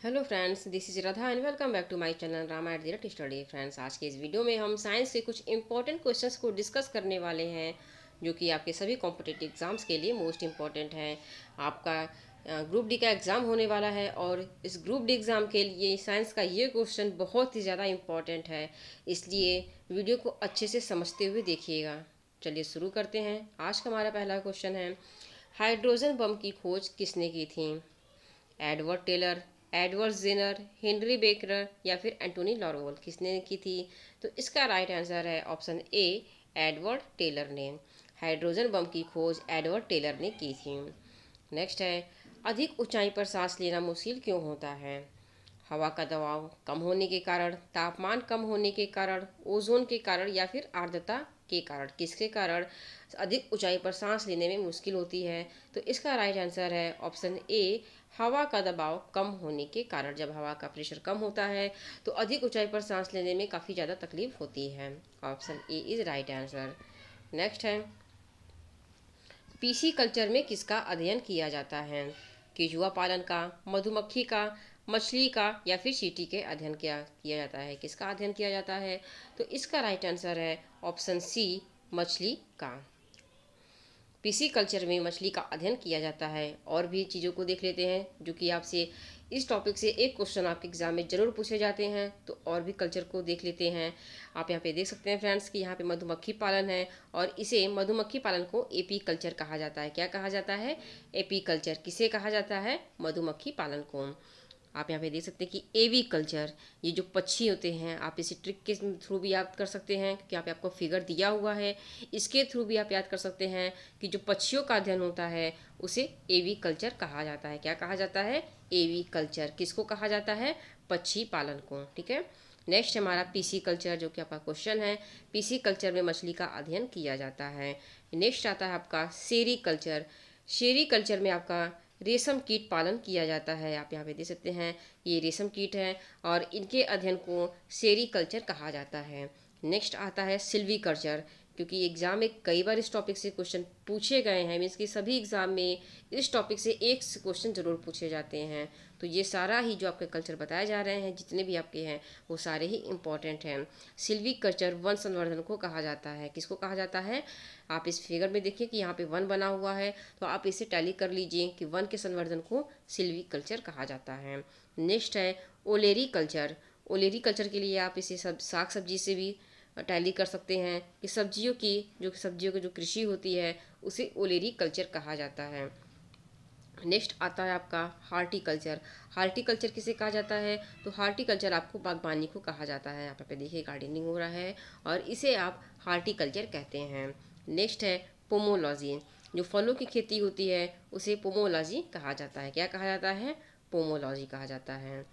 Hello friends, this is Radha and welcome back to my channel Rama at the rate study. Friends, आज के इस video में हम science के कुछ इंपॉर्टेंट क्वेश्चंस को डिस्कस करने वाले हैं जो कि आपके सभी कॉम्पिटिटिव एग्जाम्स के लिए मोस्ट इम्पॉर्टेंट हैं। आपका ग्रुप डी का एग्ज़ाम होने वाला है और इस ग्रुप डी एग्ज़ाम के लिए साइंस का ये क्वेश्चन बहुत ही ज़्यादा इम्पॉर्टेंट है, इसलिए वीडियो को अच्छे से समझते हुए देखिएगा। चलिए शुरू करते हैं। आज का हमारा पहला क्वेश्चन है, हाइड्रोजन बम की खोज किसने की थी? Edward Teller, Edward Jenner, Henry Becker या फिर एंटोनी लॉरवोल, किसने की थी? तो इसका राइट आंसर है ऑप्शन ए, एडवर्ड टेलर ने। हाइड्रोजन बम की खोज एडवर्ड टेलर ने की थी। नेक्स्ट है, अधिक ऊंचाई पर सांस लेना मुश्किल क्यों होता है? हवा का दबाव कम होने के कारण, तापमान कम होने के कारण, ओजोन के कारण या फिर आर्द्रता के कारण? किसके कारण अधिक ऊंचाई पर सांस लेने में मुश्किल होती है? तो इसका राइट आंसर है ऑप्शन ए, हवा का दबाव कम होने के कारण। जब हवा का प्रेशर कम होता है तो अधिक ऊंचाई पर सांस लेने में काफ़ी ज़्यादा तकलीफ होती है। Option A is right answer. Next है, पीसी कल्चर में किसका अध्ययन किया जाता है? केचुआ पालन का, मधुमक्खी का, मछली का या फिर चींटी के अध्ययन किया जाता है? किसका अध्ययन किया जाता है? तो इसका राइट आंसर है ऑप्शन सी, मछली का। पीसी कल्चर में मछली का अध्ययन किया जाता है। और भी चीज़ों को देख लेते हैं जो कि आपसे इस टॉपिक से एक क्वेश्चन आपके एग्जाम में जरूर पूछे जाते हैं, तो और भी कल्चर को देख लेते हैं। आप यहाँ पे देख सकते हैं फ्रेंड्स कि यहाँ पे मधुमक्खी पालन है और इसे मधुमक्खी पालन को एपी कल्चर कहा जाता है। क्या कहा जाता है? AP culture. किसे कहा जाता है? मधुमक्खी पालन को। आप यहाँ पे देख सकते हैं कि एवी कल्चर, ये जो पक्षी होते हैं, आप इसे ट्रिक के थ्रू भी याद कर सकते हैं क्योंकि यहाँ पे आपको फिगर दिया हुआ है। इसके थ्रू भी आप याद कर सकते हैं कि जो पक्षियों का अध्ययन होता है उसे एवी कल्चर कहा जाता है। क्या कहा जाता है? एवी कल्चर। किसको कहा जाता है? पक्षी पालन को। ठीक है। नेक्स्ट हमारा पीसी कल्चर, जो कि आपका क्वेश्चन है। पीसी कल्चर में मछली का अध्ययन किया जाता है। नेक्स्ट आता है आपका सेरी कल्चर। शेरी कल्चर में आपका रेशम कीट पालन किया जाता है। आप यहाँ पे देख सकते हैं ये रेशम कीट है और इनके अध्ययन को सेरी कल्चर कहा जाता है। नेक्स्ट आता है सिल्वी कल्चर, क्योंकि एग्जाम में कई बार इस टॉपिक से क्वेश्चन पूछे गए हैं। मीन्स कि सभी एग्जाम में इस टॉपिक से एक क्वेश्चन जरूर पूछे जाते हैं। तो ये सारा ही जो आपके कल्चर बताए जा रहे हैं, जितने भी आपके हैं, वो सारे ही इम्पॉर्टेंट हैं। सिल्वी कल्चर वन संवर्धन को कहा जाता है। किसको कहा जाता है? आप इस फिगर में देखिए कि यहाँ पे वन बना हुआ है, तो आप इसे टैली कर लीजिए कि वन के संवर्धन को सिल्वी कल्चर कहा जाता है। नेक्स्ट है ओलेरी कल्चर। ओलेरी कल्चर के लिए आप इसे सब साग सब्जी से भी टैली कर सकते हैं कि सब्जियों की जो कृषि होती है उसे ओलेरी कल्चर कहा जाता है। नेक्स्ट आता है आपका हार्टिकल्चर। हार्टिकल्चर किसे कहा जाता है? तो हार्टिकल्चर आपको बागवानी को कहा जाता है। यहाँ पे देखिए गार्डनिंग हो रहा है और इसे आप हार्टिकल्चर कहते हैं। नेक्स्ट है पोमोलॉजी। जो फलों की खेती होती है उसे पोमोलॉजी कहा जाता है। क्या कहा जाता है? पोमोलॉजी कहा जाता है।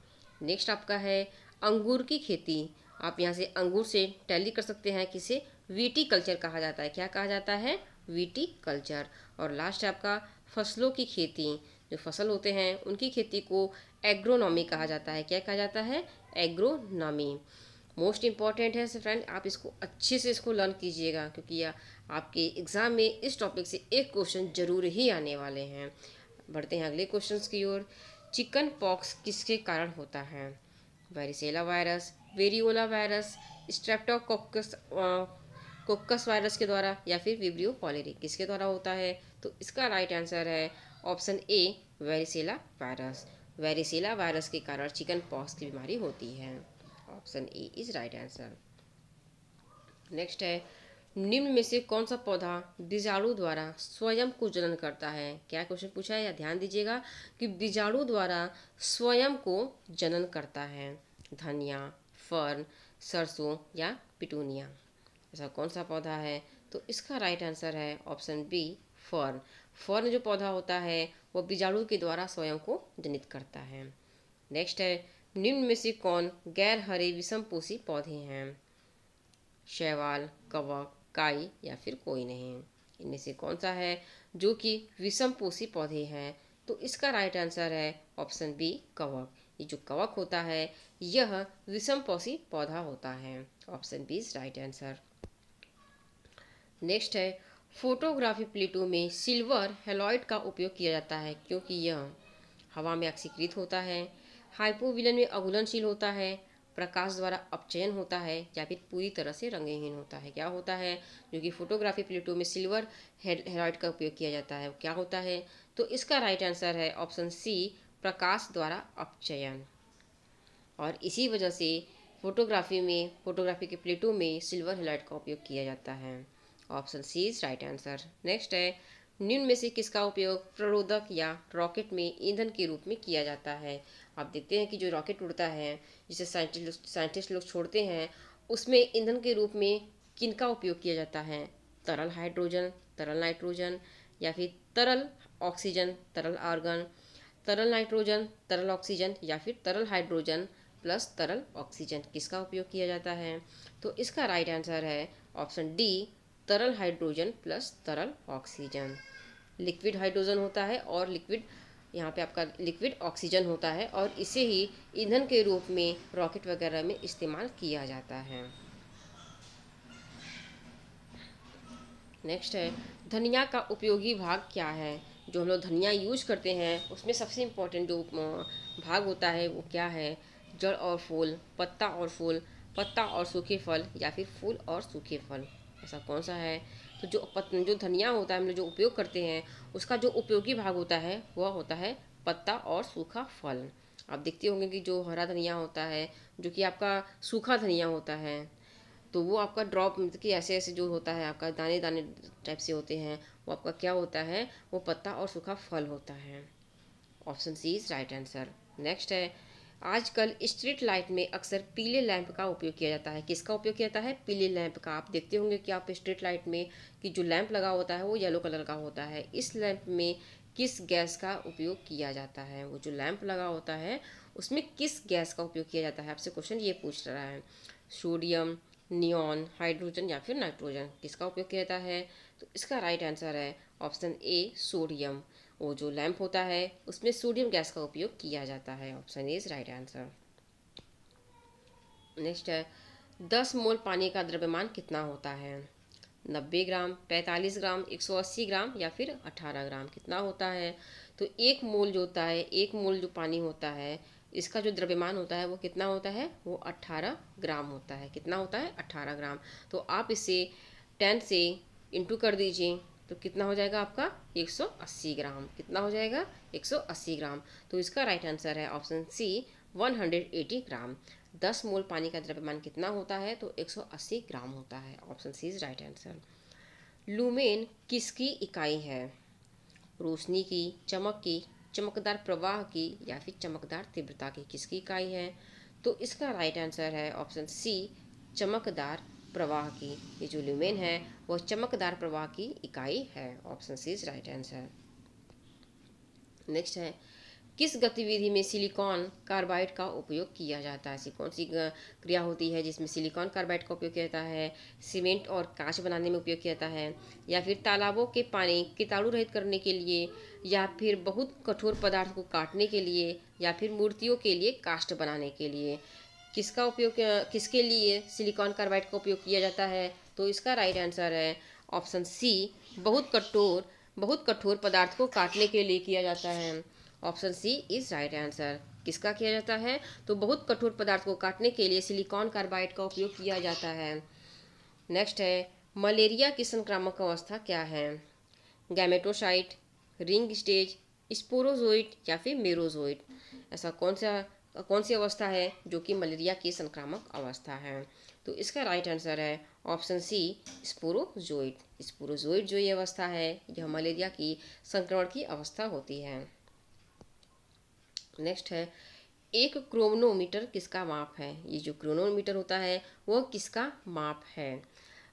नेक्स्ट आपका है अंगूर की खेती। आप यहाँ से अंगूर से टैली कर सकते हैं, किसे वीटी कल्चर कहा जाता है। क्या कहा जाता है? VT culture. और लास्ट है आपका फसलों की खेती। जो फसल होते हैं उनकी खेती को एग्रोनॉमी कहा जाता है। क्या कहा जाता है? एग्रोनॉमी। मोस्ट इम्पॉर्टेंट है फ्रेंड, आप इसको अच्छे से इसको लर्न कीजिएगा क्योंकि आपके एग्ज़ाम में इस टॉपिक से एक क्वेश्चन जरूर ही आने वाले हैं। बढ़ते हैं अगले क्वेश्चंस की ओर। चिकन पॉक्स किसके कारण होता है? Varicella virus, variola virus, streptococcus coccus virus के द्वारा या फिर विब्रियो पॉलिरी, किसके द्वारा होता है? तो इसका राइट आंसर है ऑप्शन ए, वेरिसेला वायरस। वेरिसेला वायरस के कारण चिकन पॉक्स की बीमारी होती है। Option A is right answer. Next है, निम्न में से कौन सा पौधा बीजाणु द्वारा स्वयं को जनन करता है? क्या क्वेश्चन पूछा है, या ध्यान दीजिएगा कि बीजाणु द्वारा स्वयं को जनन करता है? धनिया, फर्न, सरसों या पिटूनिया, ऐसा कौन सा पौधा है? तो इसका राइट आंसर है ऑप्शन बी, फर्न। फर्न जो पौधा होता है वो बीजाणु के द्वारा स्वयं को जनित करता है। नेक्स्ट है, निम्न में से कौन गैर हरे विषमपोषी पौधे हैं? शैवाल, कवक, काई या फिर कोई नहीं? इनमें से कौन सा है जो कि विषमपोषी पौधे हैं? तो इसका राइट आंसर है ऑप्शन बी, कवक। ये जो कवक होता है यह विषमपोषी पौधा होता है। Option B is right answer. Next है, फोटोग्राफी प्लेटों में सिल्वर हेलॉइड का उपयोग किया जाता है क्योंकि यह हवा में ऑक्सीकृत होता है, हाइपोविलन में अघुलनशील होता है, प्रकाश द्वारा अपचयन होता है, या फिर पूरी तरह से रंगहीन होता है। क्या होता है? जो कि फोटोग्राफी प्लेटों में सिल्वर हैलाइड का उपयोग किया जाता है, क्या होता है? तो इसका राइट आंसर है ऑप्शन सी, प्रकाश द्वारा अपचयन। और इसी वजह से फोटोग्राफी के प्लेटों में सिल्वर हैलाइड का उपयोग किया जाता है। Option C is right answer. Next है, निम्न में से किसका उपयोग प्ररोदक या रॉकेट में ईंधन के रूप में किया जाता है? आप देखते हैं कि जो रॉकेट उड़ता है, जिसे साइंटिस्ट लोग छोड़ते हैं, उसमें ईंधन के रूप में किनका उपयोग किया जाता है? तरल हाइड्रोजन, तरल नाइट्रोजन, या फिर तरल ऑक्सीजन, तरल आर्गन, तरल नाइट्रोजन, तरल ऑक्सीजन, या फिर तरल हाइड्रोजन प्लस तरल ऑक्सीजन, किसका उपयोग किया जाता है? तो इसका राइट आंसर है ऑप्शन डी, तरल हाइड्रोजन प्लस तरल ऑक्सीजन। लिक्विड हाइड्रोजन होता है और लिक्विड, यहाँ पे आपका लिक्विड ऑक्सीजन होता है, और इसे ही ईंधन के रूप में रॉकेट वगैरह में इस्तेमाल किया जाता है। नेक्स्ट है, धनिया का उपयोगी भाग क्या है? जो हम लोग धनिया यूज करते हैं उसमें सबसे इम्पोर्टेंट जो भाग होता है वो क्या है? जड़ और फूल, पत्ता और फूल, पत्ता और सूखे फल, या फिर फूल और सूखे फल, ऐसा कौन सा है? तो जो धनिया होता है हम लोग जो उपयोग करते हैं उसका जो उपयोगी भाग होता है वह होता है पत्ता और सूखा फल। आप देखते होंगे कि जो हरा धनिया होता है, जो कि आपका सूखा धनिया होता है, तो वो आपका ड्रॉप मतलब कि ऐसे ऐसे जो होता है आपका दाने दाने टाइप से होते हैं, वो आपका क्या होता है? वो पत्ता और सूखा फल होता है। Option C is right answer. Next है, आजकल स्ट्रीट लाइट में अक्सर पीले लैंप का उपयोग किया जाता है, किसका उपयोग किया जाता है? पीले लैंप का। आप देखते होंगे कि आप स्ट्रीट लाइट में कि जो लैंप लगा होता है वो येलो कलर का होता है, इस लैंप में किस गैस का उपयोग किया जाता है? वो जो लैंप लगा होता है उसमें किस गैस का उपयोग किया जाता है? आपसे क्वेश्चन ये पूछ रहा है। सोडियम, नियॉन, हाइड्रोजन, या फिर नाइट्रोजन, किसका उपयोग किया जाता है? तो इसका राइट आंसर है ऑप्शन ए, सोडियम। वो जो लैंप होता है उसमें सोडियम गैस का उपयोग किया जाता है। Option A is right answer. Next है, 10 मोल पानी का द्रव्यमान कितना होता है? 90 ग्राम, 45 ग्राम, 180 ग्राम, या फिर 18 ग्राम, कितना होता है? तो एक मोल जो होता है, एक मोल जो पानी होता है, इसका जो द्रव्यमान होता है वो कितना होता है? वो 18 ग्राम होता है। कितना होता है? 18 ग्राम। तो आप इसे 10 से इंटू कर दीजिए, तो कितना हो जाएगा आपका? 180 ग्राम। कितना हो जाएगा? 180 ग्राम। तो इसका राइट आंसर है ऑप्शन सी, 180 ग्राम। 10 मोल पानी का द्रव्यमान कितना होता है? तो 180 ग्राम होता है। Option C is right answer. Lumen किसकी इकाई है? रोशनी की, चमक की, चमकदार प्रवाह की, या फिर चमकदार तीव्रता की, किसकी इकाई है? तो इसका राइट आंसर है ऑप्शन सी, चमकदार प्रवाह की। ये जो लुमेन है वह चमकदार प्रवाह की इकाई है। Option C is right answer. Next है, किस गतिविधि में सिलिकॉन कार्बाइड का उपयोग किया जाता है? ऐसी कौन सी क्रिया होती है जिसमें सिलिकॉन कार्बाइड का उपयोग किया जाता है? सीमेंट और कांच बनाने में उपयोग किया जाता है, या फिर तालाबों के पानी कीटाणु रहित करने के लिए, या फिर बहुत कठोर पदार्थ को काटने के लिए, या फिर मूर्तियों के लिए कास्ट बनाने के लिए, किसका उपयोग किसके लिए सिलिकॉन कार्बाइड का उपयोग किया जाता है? तो इसका राइट आंसर है ऑप्शन सी, बहुत कठोर पदार्थ को काटने के लिए किया जाता है। Option C is right answer. किसका किया जाता है? तो बहुत कठोर पदार्थ को काटने के लिए सिलिकॉन कार्बाइड का उपयोग किया जाता है। नेक्स्ट है, मलेरिया की संक्रामक अवस्था क्या है? गैमेटोसाइट, रिंग स्टेज, स्पोरोजोइट, या फिर मेरोजोइट, ऐसा कौन सी अवस्था है जो कि मलेरिया की संक्रामक अवस्था है? तो इसका राइट आंसर है ऑप्शन सी, स्पोरोजोइट। स्पोरोजोइट जो ये अवस्था है यह मलेरिया की संक्रमण की अवस्था होती है। नेक्स्ट है, एक क्रोनोमीटर किसका माप है? ये जो क्रोनोमीटर होता है वह किसका माप है?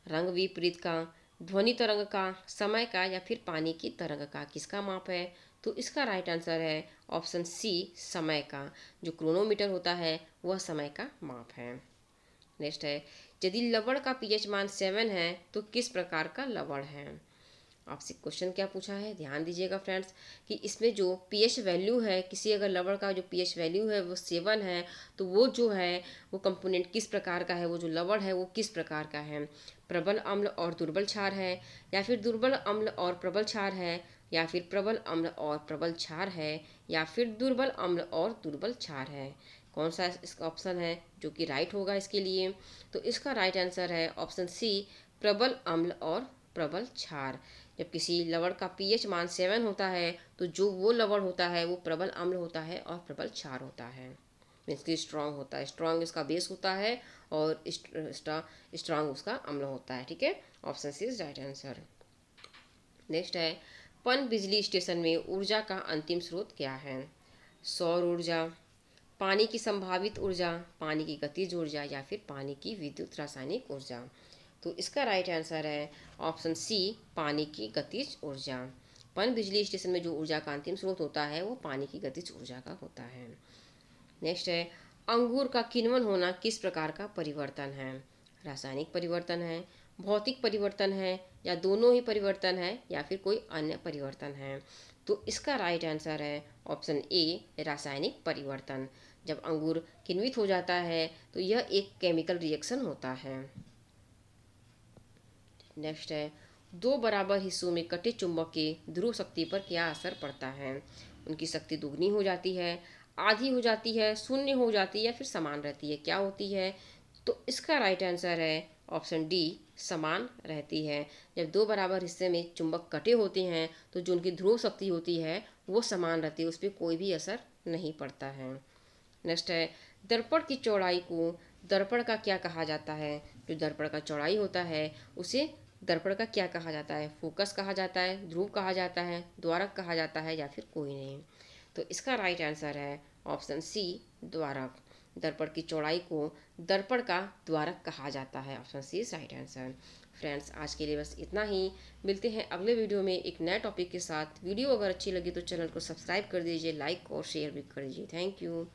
रंग विपरीत का, ध्वनि तरंग का, समय का, या फिर पानी की तरंग का, किसका माप है? तो इसका राइट आंसर है ऑप्शन सी, समय का। जो क्रोनोमीटर होता है वह समय का माप है। नेक्स्ट है, यदि लवण का पीएच मान 7 है तो किस प्रकार का लवण है? आपसे क्वेश्चन क्या पूछा है, ध्यान दीजिएगा फ्रेंड्स, कि इसमें जो पीएच वैल्यू है, किसी अगर लवण का जो पीएच वैल्यू है वो 7 है, तो वो जो है वो कंपोनेंट किस प्रकार का है? वो जो लवण है वो किस प्रकार का है? प्रबल अम्ल और दुर्बल क्षार है, या फिर दुर्बल अम्ल और प्रबल क्षार है, या फिर प्रबल अम्ल और प्रबल क्षार है, या फिर दुर्बल अम्ल और दुर्बल क्षार है। कौन सा इसका ऑप्शन है जो कि राइट होगा इसके लिए? तो इसका राइट आंसर है ऑप्शन सी, प्रबल अम्ल और प्रबल क्षार। जब किसी लवण का पीएच मान 7 होता है तो जो वो लवण होता है वो प्रबल अम्ल होता है और प्रबल क्षार होता है, मीन्स की स्ट्रांग होता है। स्ट्रांग इसका बेस होता है और स्ट्रांग उसका अम्ल होता है। ठीक है, option C is right answer. Next है, पन बिजली स्टेशन में ऊर्जा का अंतिम स्रोत क्या है? सौर ऊर्जा, पानी की संभावित ऊर्जा, पानी की गतिज ऊर्जा, या फिर पानी की विद्युत रासायनिक ऊर्जा। तो इसका राइट आंसर है ऑप्शन सी, पानी की गतिज ऊर्जा। पन बिजली स्टेशन में जो ऊर्जा का अंतिम स्रोत होता है वो पानी की गतिज ऊर्जा का होता है। नेक्स्ट है, अंगूर का किण्वन होना किस प्रकार का परिवर्तन है? रासायनिक परिवर्तन है, भौतिक परिवर्तन है, या दोनों ही परिवर्तन है, या फिर कोई अन्य परिवर्तन है? तो इसका राइट आंसर है ऑप्शन ए, रासायनिक परिवर्तन। जब अंगूर किण्वित हो जाता है तो यह एक केमिकल रिएक्शन होता है। नेक्स्ट है, दो बराबर हिस्सों में कटे चुंबक के ध्रुव शक्ति पर क्या असर पड़ता है? उनकी शक्ति दुगनी हो जाती है, आधी हो जाती है, शून्य हो जाती है, या फिर समान रहती है? क्या होती है? तो इसका राइट आंसर है ऑप्शन डी, समान रहती है। जब दो बराबर हिस्से में चुंबक कटे होते हैं तो जो उनकी ध्रुव शक्ति होती है वो समान रहती है, उस पर कोई भी असर नहीं पड़ता है। नेक्स्ट है, दर्पण की चौड़ाई को दर्पण का क्या कहा जाता है? जो दर्पण का चौड़ाई होता है उसे दर्पण का क्या कहा जाता है? फोकस कहा जाता है, ध्रुव कहा जाता है, द्वारक कहा जाता है, या फिर कोई नहीं? तो इसका राइट आंसर है ऑप्शन सी, द्वारक। दर्पण की चौड़ाई को दर्पण का द्वारक कहा जाता है। Option C is right answer. Friends, आज के लिए बस इतना ही। मिलते हैं अगले वीडियो में एक नए टॉपिक के साथ। वीडियो अगर अच्छी लगी तो चैनल को सब्सक्राइब कर दीजिए, लाइक और शेयर भी कर दीजिए। Thank you.